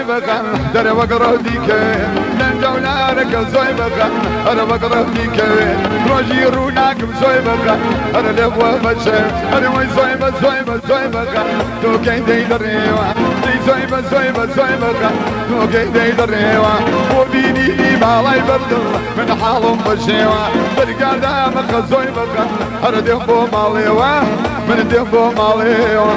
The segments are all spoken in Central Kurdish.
بقى در وقره دیکه لنجولارك زوي بقى انا بقره دیکه روجي روناكم زوي بقى انا لبوا بشه انا وي زوي بقى تو كي دي دريوا دي زوي بقى تو كي دي دريوا وبيني لي بالاي برد من حالهم بشيوا برقادا مخ زوي بقى انا دهبو ماليوا من دهبو ماليوا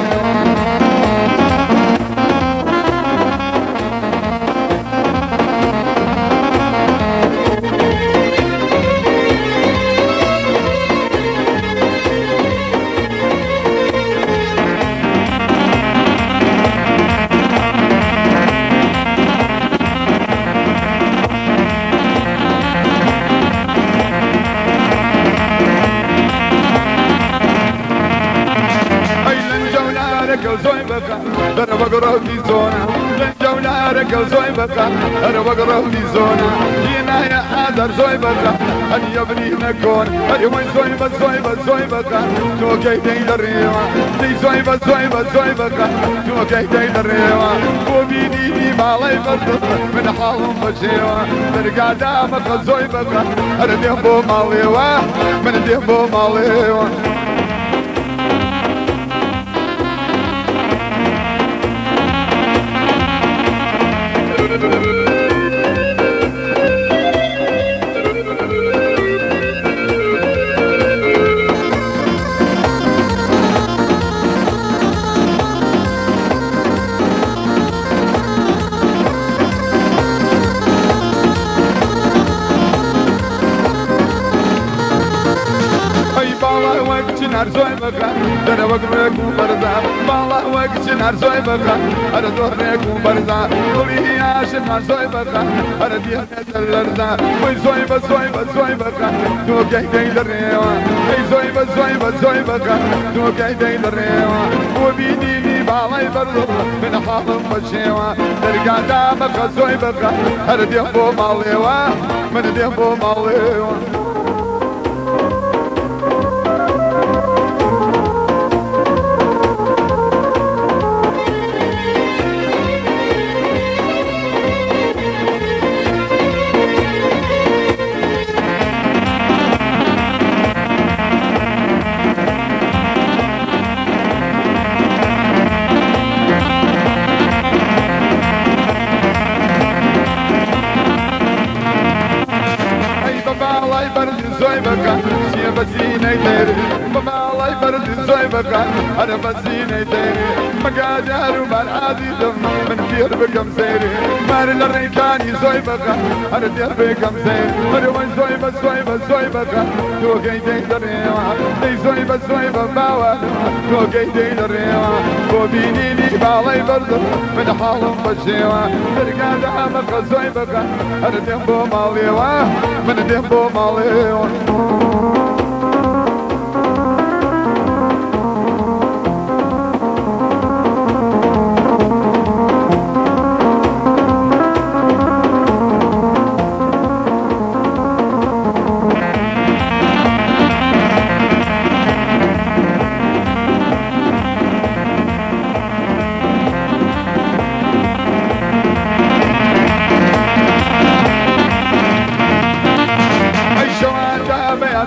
زوي بقى انا بقرا في زونا لنجولارك زوي بقى انا بقرا في زونا هنا يا حاضر زوي بقى انا يبني نكون انا وين زوي بقى تو كي دي دريوا دي زوي بقى تو كي دي دريوا وبيني لي بالاي برد من حالهم بشيوا ترقى دامك زوي بقى انا دهبو ماليوا من دهبو ماليوا نار زوي بقى انا وقرك وبرزا والله وقت نار زوي بقى انا دورك وبرزا قولي يا شنار زوي بقى انا ديها الارزا وي زوي بقى تو كاي دي دريوا اي زوي بقى تو كاي دي دريوا وبيني لي بالاي برضو من حالهم بشيوا ترقى دامك زوي بقى انا ديهبو ماليوا من ديهبو ماليوا زوي بقى شي بزينة يدير بابا الله يبرد زوي بقى انا بزينة يدير مقادر ومال عادي دم من دير بكم سيري مار الريكاني زوي بقى انا دير بكم سيري انا وين زوي بقى تو كي دي دريوا دي زوي بقى تو كي دي دريوا وبيني لي بالاي برد من حالهم بشيوا ترقى دامك زوي بقى انا دهبو ماليوا من دهبو ماليوا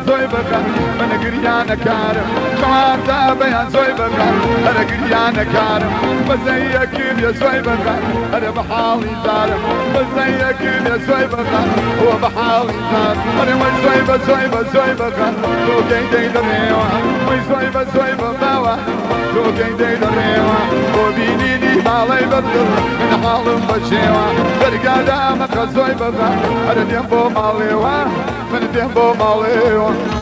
زوي بقى انا قريانة كارم شوار تابع زوي بقى انا قريانة كارم بزيك يا زوي بقى انا بحالي زارم بزيك يا زوي بقى هو بحالي زارم انا وين زوي بقى تو كي دي دريوا وين زوي بقى تو كي دي دريوا وبيني لي بالاي بدل من حالهم بشيوا ترقى دامك زوي بقى انا دهبو ماليوا من دهبو ماليوا